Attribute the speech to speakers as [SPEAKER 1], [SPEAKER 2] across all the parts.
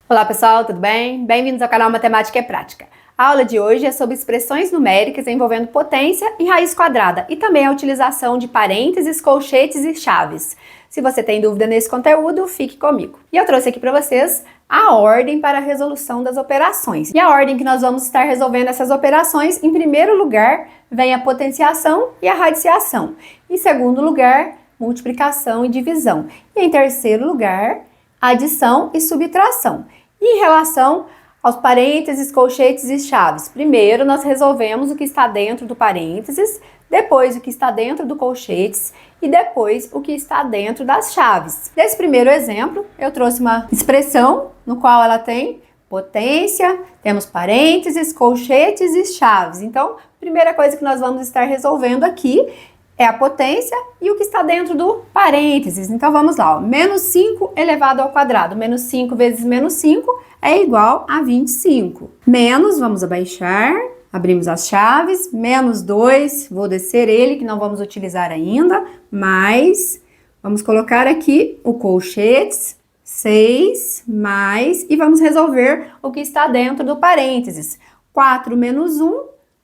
[SPEAKER 1] Olá pessoal, tudo bem? Bem-vindos ao canal Matemática é Prática. A aula de hoje é sobre expressões numéricas envolvendo potência e raiz quadrada e também a utilização de parênteses, colchetes e chaves. Se você tem dúvida nesse conteúdo, fique comigo. E eu trouxe aqui para vocês a ordem para a resolução das operações. E a ordem que nós vamos estar resolvendo essas operações, em primeiro lugar, vem a potenciação e a radiciação. Em segundo lugar, multiplicação e divisão. E em terceiro lugar, adição e subtração. E em relação aos parênteses, colchetes e chaves, primeiro nós resolvemos o que está dentro do parênteses, depois o que está dentro do colchetes e depois o que está dentro das chaves. Nesse primeiro exemplo, eu trouxe uma expressão no qual ela tem potência, temos parênteses, colchetes e chaves. Então, a primeira coisa que nós vamos estar resolvendo aqui é a potência e o que está dentro do parênteses. Então, vamos lá, ó. Menos 5 elevado ao quadrado. Menos 5 vezes menos 5 é igual a 25. Menos, vamos abaixar, abrimos as chaves. Menos 2, vou descer ele, que não vamos utilizar ainda. Mais, vamos colocar aqui o colchetes. 6, mais, e vamos resolver o que está dentro do parênteses. 4 menos 1,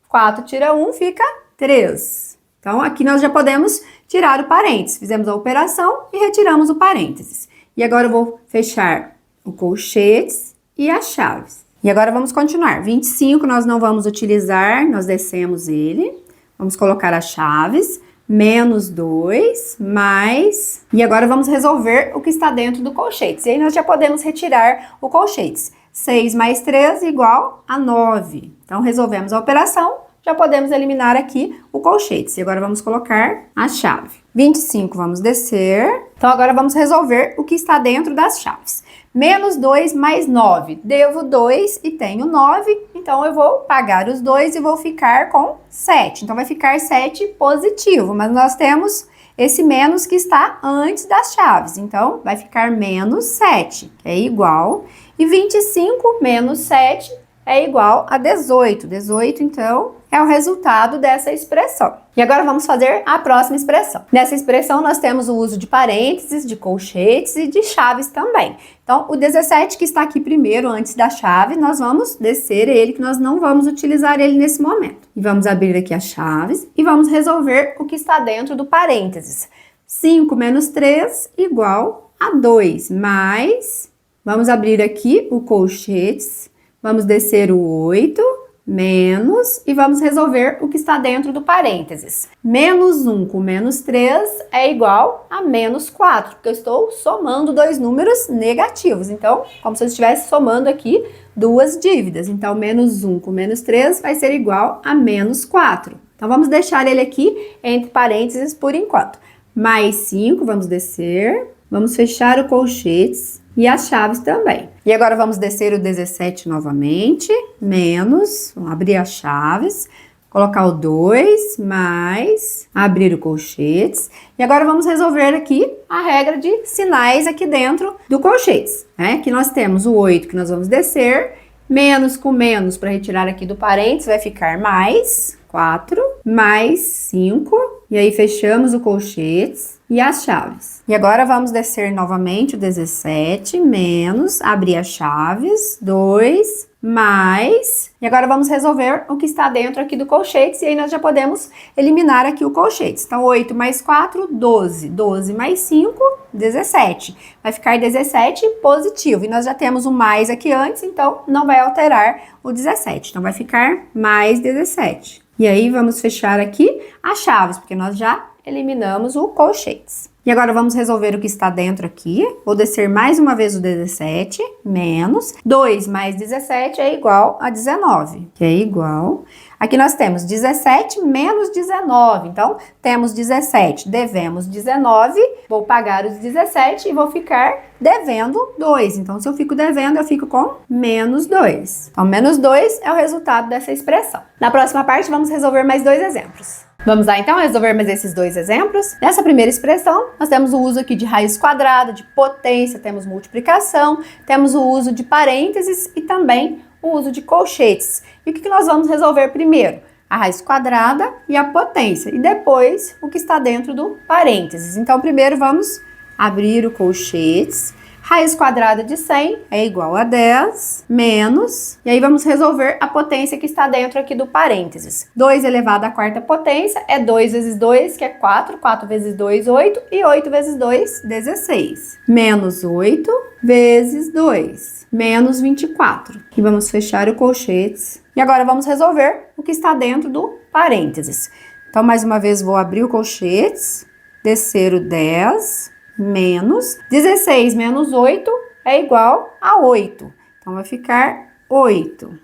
[SPEAKER 1] 4 tira 1, fica 3. Então, aqui nós já podemos tirar o parênteses. Fizemos a operação e retiramos o parênteses. E agora eu vou fechar o colchetes e as chaves. E agora vamos continuar. 25 nós não vamos utilizar, nós descemos ele. Vamos colocar as chaves. Menos 2, mais... E agora vamos resolver o que está dentro do colchetes. E aí nós já podemos retirar o colchetes. 6 mais 3 igual a 9. Então, resolvemos a operação. Já podemos eliminar aqui o colchetes. E agora vamos colocar a chave. 25 vamos descer. Então, agora vamos resolver o que está dentro das chaves. Menos 2 mais 9. Devo 2 e tenho 9. Então, eu vou pagar os 2 e vou ficar com 7. Então, vai ficar 7 positivo. Mas nós temos esse menos que está antes das chaves. Então, vai ficar menos 7, que é igual. E 25 menos 7 é igual a 18. 18, então, é o resultado dessa expressão. E agora vamos fazer a próxima expressão. Nessa expressão, nós temos o uso de parênteses, de colchetes e de chaves também. Então, o 17 que está aqui primeiro, antes da chave, nós vamos descer ele, que nós não vamos utilizar ele nesse momento. E vamos abrir aqui as chaves e vamos resolver o que está dentro do parênteses. 5 menos 3 igual a 2, mais... Vamos abrir aqui o colchetes, vamos descer o 8... menos, e vamos resolver o que está dentro do parênteses. Menos 1 com menos 3 é igual a menos 4, porque eu estou somando dois números negativos. Então, como se eu estivesse somando aqui duas dívidas. Então, menos 1 com menos 3 vai ser igual a menos 4. Então, vamos deixar ele aqui entre parênteses por enquanto. Mais 5, vamos descer, vamos fechar o colchetes e as chaves também. E agora vamos descer o 17 novamente, menos, vamos abrir as chaves, colocar o 2, mais, abrir o colchetes. E agora vamos resolver aqui a regra de sinais aqui dentro do colchetes, né? Que nós temos o 8 que nós vamos descer, menos com menos para retirar aqui do parênteses vai ficar mais 4, mais 5, e aí fechamos o colchetes e as chaves. E agora vamos descer novamente o 17, menos, abrir as chaves, 2, mais, e agora vamos resolver o que está dentro aqui do colchetes, e aí nós já podemos eliminar aqui o colchetes. Então, 8 mais 4, 12, 12 mais 5, 17. Vai ficar 17 positivo, e nós já temos o mais aqui antes, então não vai alterar o 17. Então, vai ficar mais 17. E aí, vamos fechar aqui as chaves, porque nós já eliminamos o colchetes. E agora vamos resolver o que está dentro aqui. Vou descer mais uma vez o 17, menos. 2 mais 17 é igual a 19, que é igual. Aqui nós temos 17 menos 19. Então, temos 17, devemos 19. Vou pagar os 17 e vou ficar devendo 2. Então, se eu fico devendo, eu fico com menos 2. Então, menos 2 é o resultado dessa expressão. Na próxima parte, vamos resolver mais dois exemplos. Vamos lá, então, resolver mais esses dois exemplos. Nessa primeira expressão, nós temos o uso aqui de raiz quadrada, de potência, temos multiplicação, temos o uso de parênteses e também o uso de colchetes. E o que nós vamos resolver primeiro? A raiz quadrada e a potência, e depois o que está dentro do parênteses. Então, primeiro vamos abrir o colchetes, Raiz quadrada de 100 é igual a 10 menos... E aí vamos resolver a potência que está dentro aqui do parênteses. 2 elevado à quarta potência é 2 vezes 2, que é 4. 4 vezes 2, 8. E 8 vezes 2, 16. Menos 8 vezes 2. Menos 24. E vamos fechar o colchetes. E agora vamos resolver o que está dentro do parênteses. Então, mais uma vez, vou abrir o colchetes, descer o 10... menos 16 menos 8 é igual a 8. Então, vai ficar 8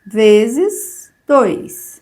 [SPEAKER 1] vezes 2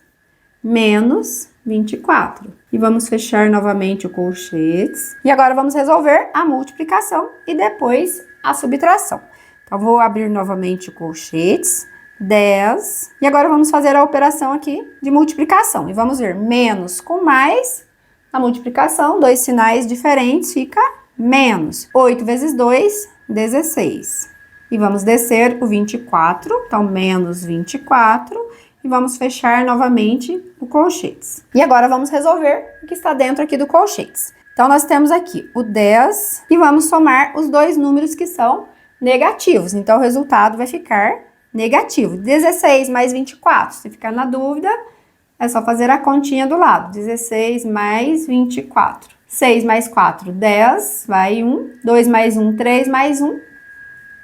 [SPEAKER 1] menos 24. E vamos fechar novamente o colchetes. E agora vamos resolver a multiplicação e depois a subtração. Então, vou abrir novamente o colchetes, 10. E agora vamos fazer a operação aqui de multiplicação. E vamos ver menos com mais, a multiplicação, dois sinais diferentes, fica menos 8 vezes 2, 16. E vamos descer o 24, então menos 24. E vamos fechar novamente o colchetes. E agora vamos resolver o que está dentro aqui do colchetes. Então, nós temos aqui o 10 e vamos somar os dois números que são negativos. Então, o resultado vai ficar negativo. 16 mais 24. Se ficar na dúvida, é só fazer a continha do lado. 16 mais 24. 6 mais 4, 10, vai 1. 2 mais 1, 3 mais 1,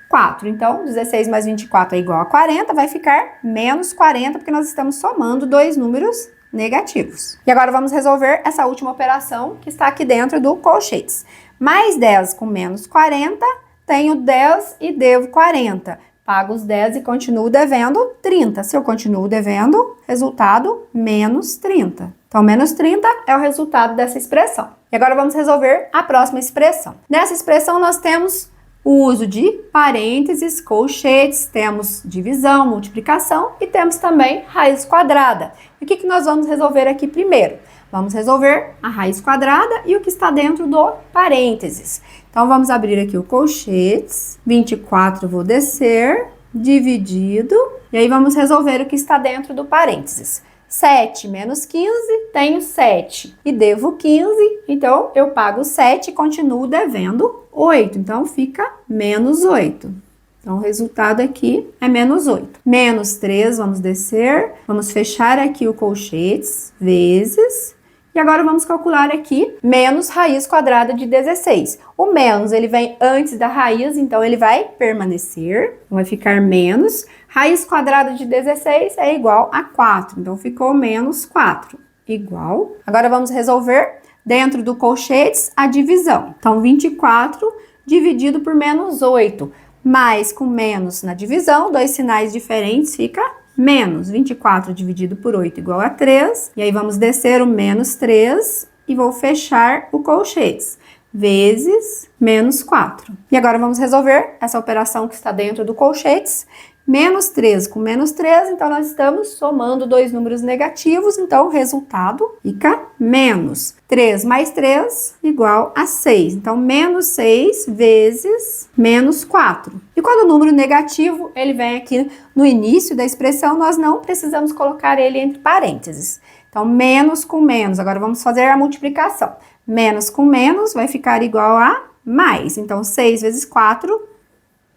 [SPEAKER 1] 4. Então, 16 mais 24 é igual a 40, vai ficar menos 40, porque nós estamos somando dois números negativos. E agora vamos resolver essa última operação que está aqui dentro do colchetes. Mais 10 com menos 40, tenho 10 e devo 40. Pago os 10 e continuo devendo 30. Se eu continuo devendo, resultado menos 30. Então, menos 30 é o resultado dessa expressão. E agora vamos resolver a próxima expressão. Nessa expressão, nós temos o uso de parênteses, colchetes, temos divisão, multiplicação e temos também raiz quadrada. E o que nós vamos resolver aqui primeiro? Vamos resolver a raiz quadrada e o que está dentro do parênteses. Então, vamos abrir aqui o colchetes, 24 vou descer, dividido, e aí vamos resolver o que está dentro do parênteses. 7 menos 15, tenho 7 e devo 15, então eu pago 7 e continuo devendo 8, então fica menos 8. Então, o resultado aqui é menos 8. Menos 3, vamos descer, vamos fechar aqui o colchetes, vezes, e agora vamos calcular aqui menos raiz quadrada de 16. O menos, ele vem antes da raiz, então ele vai permanecer, vai ficar menos. Raiz quadrada de 16 é igual a 4, então ficou menos 4, igual. Agora vamos resolver dentro do colchetes a divisão. Então, 24 dividido por menos 8, mais com menos na divisão, dois sinais diferentes, fica menos. 24 dividido por 8 igual a 3, e aí vamos descer o menos 3 e vou fechar o colchetes, vezes menos 4. E agora vamos resolver essa operação que está dentro do colchetes. Menos 3 com menos 3, então nós estamos somando dois números negativos, então o resultado fica menos. 3 mais 3 igual a 6, então menos 6 vezes menos 4. E quando o número negativo, ele vem aqui no início da expressão, nós não precisamos colocar ele entre parênteses. Então, menos com menos, agora vamos fazer a multiplicação. Menos com menos vai ficar igual a mais, então 6 vezes 4,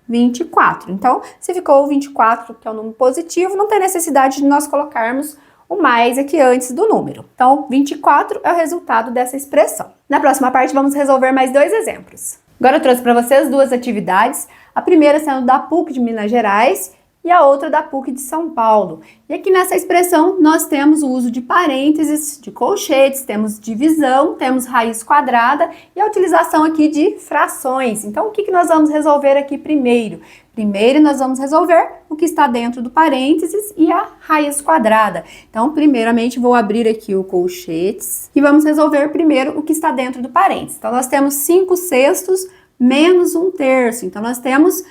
[SPEAKER 1] 24. Então, se ficou 24, que é um número positivo, não tem necessidade de nós colocarmos o mais aqui antes do número. Então, 24 é o resultado dessa expressão. Na próxima parte, vamos resolver mais dois exemplos. Agora eu trouxe para vocês duas atividades, a primeira sendo da PUC de Minas Gerais e a outra da PUC de São Paulo. E aqui nessa expressão nós temos o uso de parênteses, de colchetes, temos divisão, temos raiz quadrada e a utilização aqui de frações. Então, o que nós vamos resolver aqui primeiro? Primeiro nós vamos resolver o que está dentro do parênteses e a raiz quadrada. Então, primeiramente vou abrir aqui o colchetes e vamos resolver primeiro o que está dentro do parênteses. Então, nós temos 5/6 menos 1/3. Então, nós temos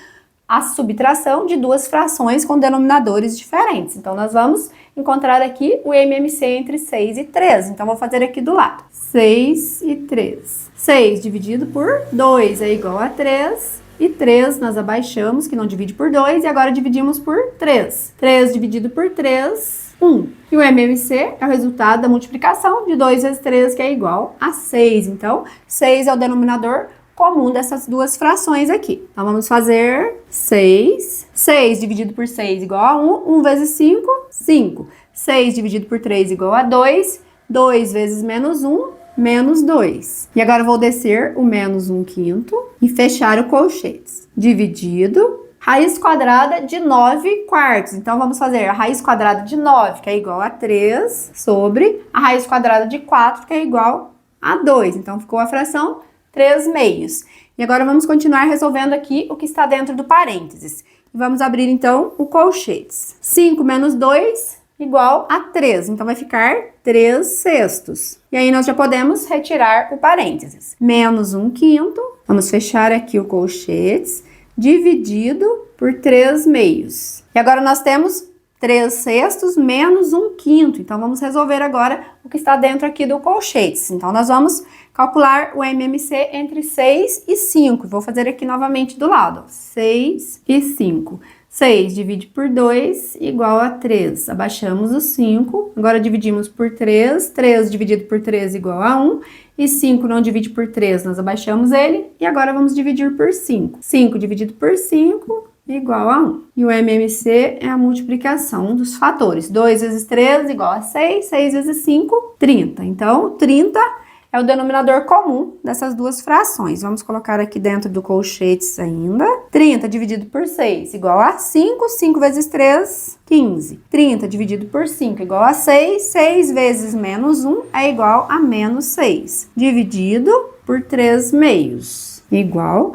[SPEAKER 1] a subtração de duas frações com denominadores diferentes. Então, nós vamos encontrar aqui o MMC entre 6 e 3. Então, vou fazer aqui do lado. 6 e 3. 6 dividido por 2 é igual a 3. E 3 nós abaixamos, que não divide por 2. E agora dividimos por 3. 3 dividido por 3, 1. E o MMC é o resultado da multiplicação de 2 vezes 3, que é igual a 6. Então, 6 é o denominador comum dessas duas frações aqui. Então, vamos fazer 6. 6 dividido por 6 igual a 1. 1 vezes 5, 5. 6 dividido por 3 igual a 2. 2 vezes menos 1, menos 2. E agora eu vou descer o menos 1/5 e fechar o colchetes. Dividido, raiz quadrada de 9/4. Então, vamos fazer a raiz quadrada de 9, que é igual a 3, sobre a raiz quadrada de 4, que é igual a 2. Então, ficou a fração 3/2. E agora vamos continuar resolvendo aqui o que está dentro do parênteses. E vamos abrir, então, o colchetes. 5 menos 2 igual a 3. Então, vai ficar 3/6. E aí, nós já podemos retirar o parênteses. Menos 1/5. Vamos fechar aqui o colchetes, dividido por 3/2. E agora, nós temos 3/6 menos 1/5. Então, vamos resolver agora o que está dentro aqui do colchetes. Então, nós vamos calcular o MMC entre 6 e 5. Vou fazer aqui novamente do lado. 6 e 5. 6 divide por 2 igual a 3. Abaixamos o 5. Agora dividimos por 3. 3 dividido por 3 igual a 1. E 5 não divide por 3, nós abaixamos ele. E agora vamos dividir por 5. 5 dividido por 5 igual a 1. E o MMC é a multiplicação dos fatores. 2 vezes 3 igual a 6. 6 vezes 5, 30. Então, 30 é o denominador comum dessas duas frações. Vamos colocar aqui dentro do colchetes ainda. 30 dividido por 6 igual a 5. 5 vezes 3, 15. 30 dividido por 5 igual a 6. 6 vezes menos 1 é igual a menos 6. Dividido por 3/2 igual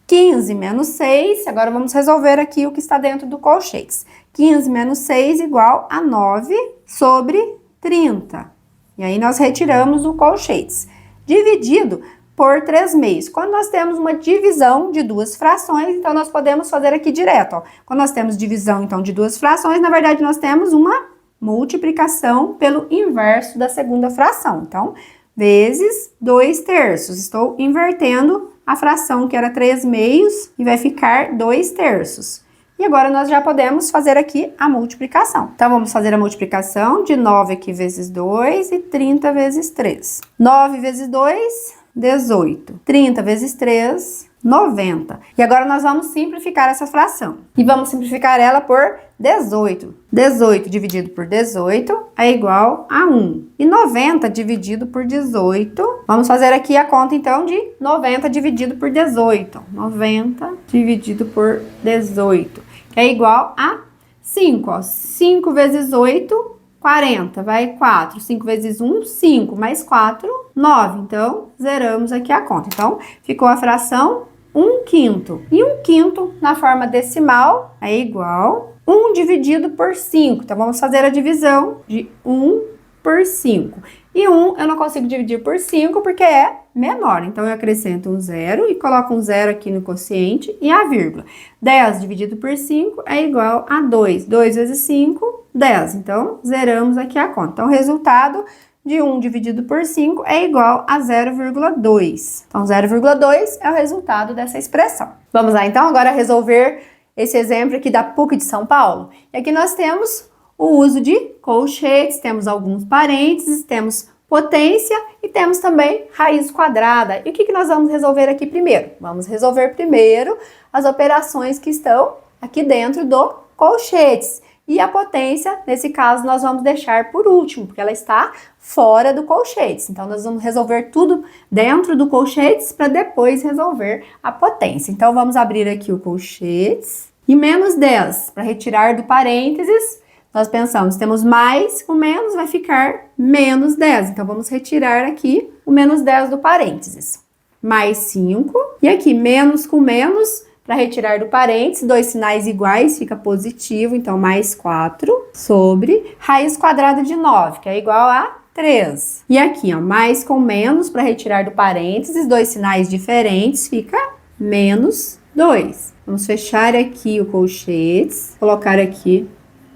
[SPEAKER 1] 15 menos 6. Agora vamos resolver aqui o que está dentro do colchetes. 15 menos 6 igual a 9 sobre 30. E aí, nós retiramos o colchetes. Dividido por 3/2. Quando nós temos uma divisão de duas frações, então, nós podemos fazer aqui direto, ó. Quando nós temos divisão, então, de duas frações, na verdade, nós temos uma multiplicação pelo inverso da segunda fração. Então, vezes 2/3. Estou invertendo a fração que era 3/2 e vai ficar 2/3. E agora, nós já podemos fazer aqui a multiplicação. Então, vamos fazer a multiplicação de 9 aqui vezes 2 e 30 vezes 3. 9 vezes 2, 18. 30 vezes 3, 90. E agora, nós vamos simplificar essa fração. E vamos simplificar ela por 18. 18 dividido por 18 é igual a 1. E 90 dividido por 18, vamos fazer aqui a conta, então, de 90 dividido por 18. 90 dividido por 18. Que é igual a 5, ó. 5 vezes 8, 40, vai 4. 5 vezes 1, 5, mais 4, 9. Então, zeramos aqui a conta. Então, ficou a fração 1/5. E 1/5 na forma decimal é igual 1 dividido por 5. Então, vamos fazer a divisão de 1 por 5. E 1 eu não consigo dividir por 5 porque é menor. Então, eu acrescento um 0 e coloco um 0 aqui no quociente e a vírgula. 10 dividido por 5 é igual a 2. 2 vezes 5, 10. Então, zeramos aqui a conta. Então, o resultado de 1 dividido por 5 é igual a 0,2. Então, 0,2 é o resultado dessa expressão. Vamos lá, então, agora resolver esse exemplo aqui da PUC de São Paulo. E aqui nós temos o uso de colchetes, temos alguns parênteses, temos potência e temos também raiz quadrada. E o que nós vamos resolver aqui primeiro? Vamos resolver primeiro as operações que estão aqui dentro do colchetes. E a potência, nesse caso, nós vamos deixar por último, porque ela está fora do colchetes. Então, nós vamos resolver tudo dentro do colchetes para depois resolver a potência. Então, vamos abrir aqui o colchetes. E menos 10, para retirar do parênteses, nós pensamos, temos mais com menos, vai ficar menos 10. Então, vamos retirar aqui o menos 10 do parênteses. Mais 5. E aqui, menos com menos, para retirar do parênteses, dois sinais iguais, fica positivo. Então, mais 4 sobre raiz quadrada de 9, que é igual a 3. E aqui, ó, mais com menos, para retirar do parênteses, dois sinais diferentes, fica menos 2. Vamos fechar aqui o colchetes, colocar aqui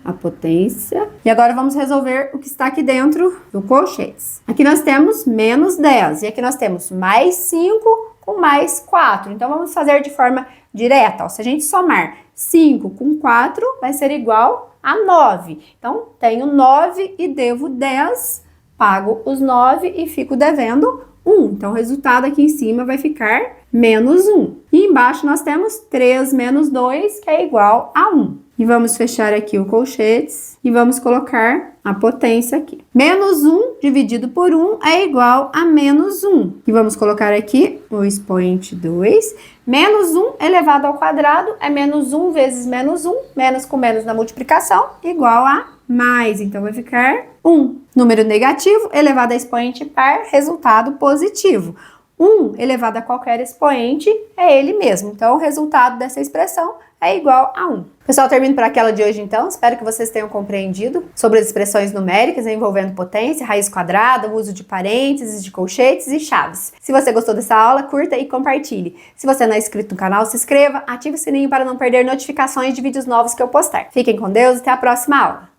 [SPEAKER 1] a potência. E agora vamos resolver o que está aqui dentro do colchetes. Aqui nós temos menos 10 e aqui nós temos mais 5 com mais 4. Então, vamos fazer de forma direta. Ó. Se a gente somar 5 com 4, vai ser igual a 9. Então, tenho 9 e devo 10, pago os 9 e fico devendo 1. Então, o resultado aqui em cima vai ficar menos 1. E embaixo nós temos 3 menos 2, que é igual a 1. E vamos fechar aqui o colchetes e vamos colocar a potência aqui. Menos 1 dividido por 1 é igual a menos 1. E vamos colocar aqui o expoente 2. Menos 1 elevado ao quadrado é menos 1 vezes menos 1. Menos com menos na multiplicação igual a mais. Então, vai ficar 1. Número negativo elevado a expoente par, resultado positivo. 1 elevado a qualquer expoente é ele mesmo. Então, o resultado dessa expressão é igual a 1. Pessoal, termino por aquela de hoje então. Espero que vocês tenham compreendido sobre as expressões numéricas envolvendo potência, raiz quadrada, o uso de parênteses, de colchetes e chaves. Se você gostou dessa aula, curta e compartilhe. Se você não é inscrito no canal, se inscreva, ative o sininho para não perder notificações de vídeos novos que eu postar. Fiquem com Deus e até a próxima aula.